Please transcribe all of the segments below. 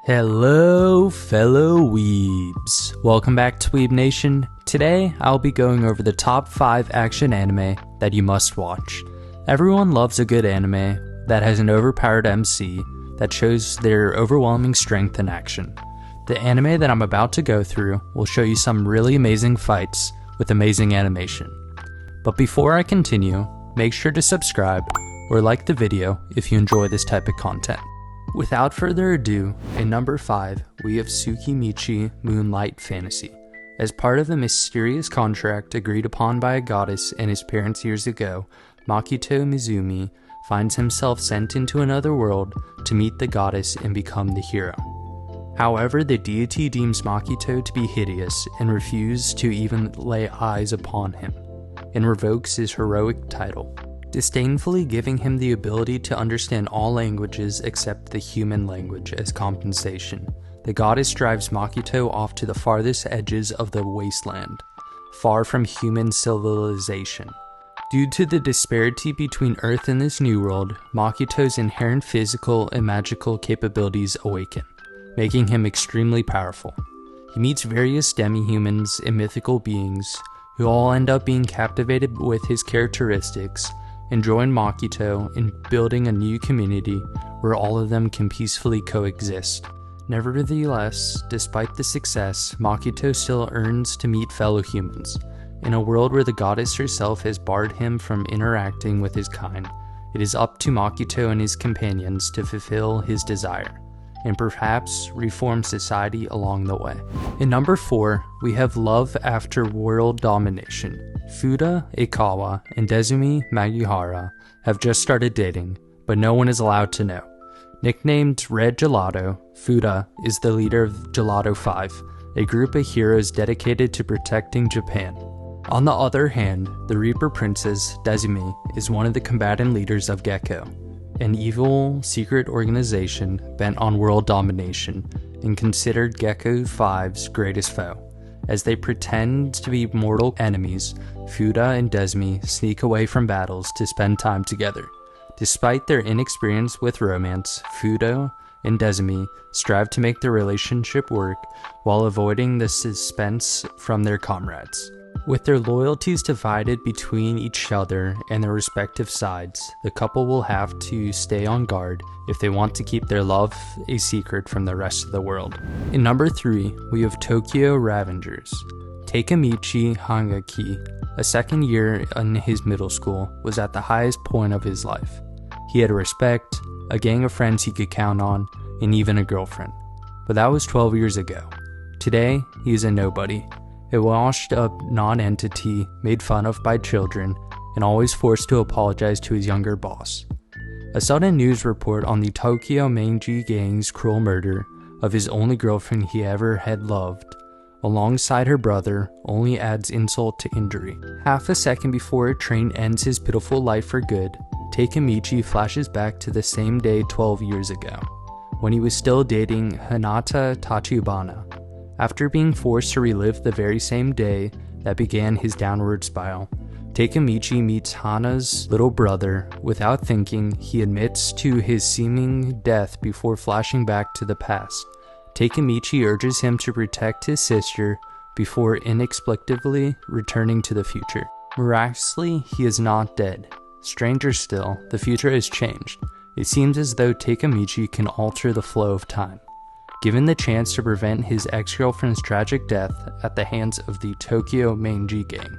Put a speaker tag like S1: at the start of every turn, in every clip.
S1: Hello fellow weebs, welcome back to Weeb Nation. Today I'll be going over the top 5 action anime that you must watch. Everyone loves a good anime that has an overpowered MC that shows their overwhelming strength in action. The anime that I'm about to go through will show you some really amazing fights with amazing animation. But before I continue, make sure to subscribe or like the video if you enjoy this type of content. Without further ado, in number 5, we have Tsukimichi Moonlight Fantasy. As part of a mysterious contract agreed upon by a goddess and his parents years ago, Makito Mizumi finds himself sent into another world to meet the goddess and become the hero. However, the deity deems Makito to be hideous and refuses to even lay eyes upon him, and revokes his heroic title, disdainfully giving him the ability to understand all languages except the human language as compensation. The goddess drives Makito off to the farthest edges of the wasteland, far from human civilization. Due to the disparity between Earth and this new world, Makito's inherent physical and magical capabilities awaken, making him extremely powerful. He meets various demi-humans and mythical beings who all end up being captivated with his characteristics and join Makito in building a new community where all of them can peacefully coexist. Nevertheless, despite the success, Makito still yearns to meet fellow humans. In a world where the goddess herself has barred him from interacting with his kind, it is up to Makito and his companions to fulfill his desire, and perhaps reform society along the way. In number 4, we have Love After World Domination. Fuda Aikawa and Dezumi Magihara have just started dating, but no one is allowed to know. Nicknamed Red Gelato, Fuda is the leader of Gelato 5, a group of heroes dedicated to protecting Japan. On the other hand, the Reaper Princess, Dezumi, is one of the combatant leaders of Gecko, an evil secret organization bent on world domination and considered Gecko 5's greatest foe. As they pretend to be mortal enemies, Fuda and Dezumi sneak away from battles to spend time together. Despite their inexperience with romance, Fuda and Dezumi strive to make their relationship work while avoiding the suspense from their comrades. With their loyalties divided between each other and their respective sides, the couple will have to stay on guard if they want to keep their love a secret from the rest of the world. In number 3, we have Tokyo Ravengers. Tsukimichi Hangaki, a second year in his middle school, was at the highest point of his life. He had respect, a gang of friends he could count on, and even a girlfriend. But that was 12 years ago. Today, he is a nobody. A washed-up non-entity made fun of by children and always forced to apologize to his younger boss. A sudden news report on the Tokyo Meiji gang's cruel murder of his only girlfriend he ever had loved, alongside her brother, only adds insult to injury. Half a second before a train ends his pitiful life for good, Tsukimichi flashes back to the same day 12 years ago, when he was still dating Hinata Tachibana. After being forced to relive the very same day that began his downward spiral, Tsukimichi meets Hana's little brother. Without thinking, he admits to his seeming death before flashing back to the past. Tsukimichi urges him to protect his sister before inexplicably returning to the future. Miraculously, he is not dead. Stranger still, the future has changed. It seems as though Tsukimichi can alter the flow of time. Given the chance to prevent his ex-girlfriend's tragic death at the hands of the Tokyo Meiji gang,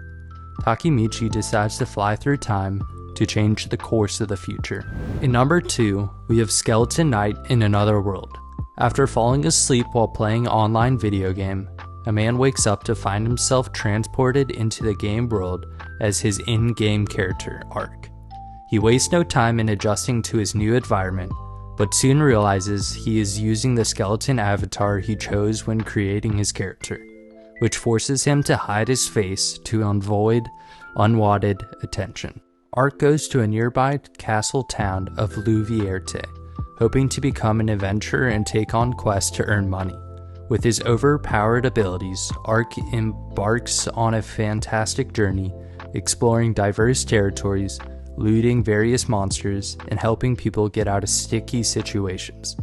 S1: Tsukimichi decides to fly through time to change the course of the future. In number 2, we have Skeleton Knight in Another World. After falling asleep while playing an online video game, a man wakes up to find himself transported into the game world as his in-game character, Ark. He wastes no time in adjusting to his new environment, but soon realizes he is using the skeleton avatar he chose when creating his character, which forces him to hide his face to avoid unwanted attention. Ark goes to a nearby castle town of Louvierte, hoping to become an adventurer and take on quests to earn money. With his overpowered abilities, Ark embarks on a fantastic journey, exploring diverse territories, looting various monsters, and helping people get out of sticky situations.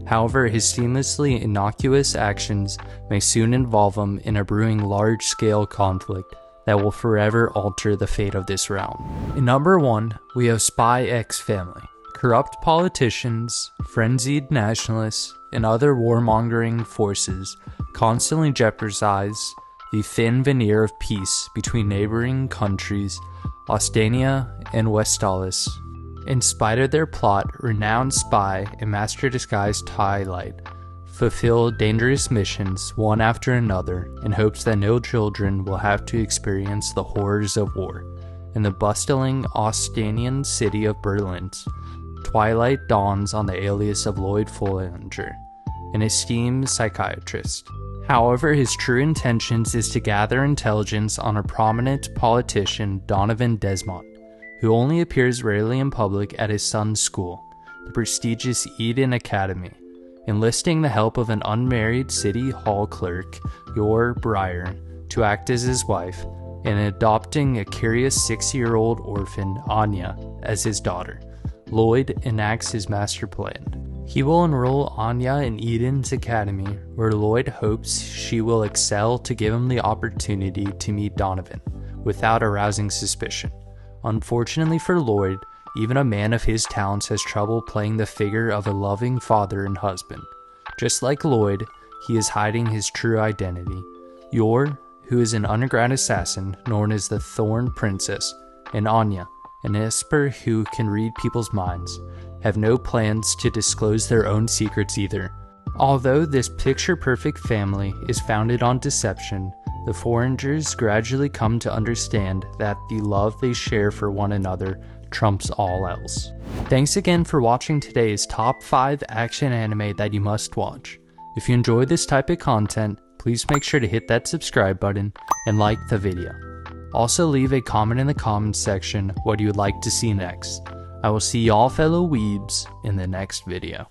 S1: However, his seamlessly innocuous actions may soon involve him in a brewing large-scale conflict that will forever alter the fate of this realm. In number 1, we have Spy X Family. Corrupt politicians, frenzied nationalists, and other warmongering forces constantly jeopardize the thin veneer of peace between neighboring countries, Ostania and Westalis. In spite of their plot, renowned spy and master disguise Twilight fulfill dangerous missions one after another in hopes that no children will have to experience the horrors of war. In the bustling Ostanian city of Berlin, Twilight dawns on the alias of Lloyd Follinger, an esteemed psychiatrist. However, his true intentions is to gather intelligence on a prominent politician, Donovan Desmond, who only appears rarely in public at his son's school, the prestigious Eden Academy. Enlisting the help of an unmarried city hall clerk, Yor Breyer, to act as his wife, and adopting a curious 6-year-old orphan, Anya, as his daughter, Lloyd enacts his master plan. He will enroll Anya in Eden's Academy, where Lloyd hopes she will excel to give him the opportunity to meet Donovan, without arousing suspicion. Unfortunately for Lloyd, even a man of his talents has trouble playing the figure of a loving father and husband. Just like Lloyd, he is hiding his true identity. Yor, who is an underground assassin known as the Thorn Princess, and Anya, an esper who can read people's minds, have no plans to disclose their own secrets either. Although this picture-perfect family is founded on deception, the Foringers gradually come to understand that the love they share for one another trumps all else. Thanks again for watching today's top 5 action anime that you must watch. If you enjoy this type of content, please make sure to hit that subscribe button and like the video. Also leave a comment in the comments section what you would like to see next. I will see y'all fellow weebs in the next video.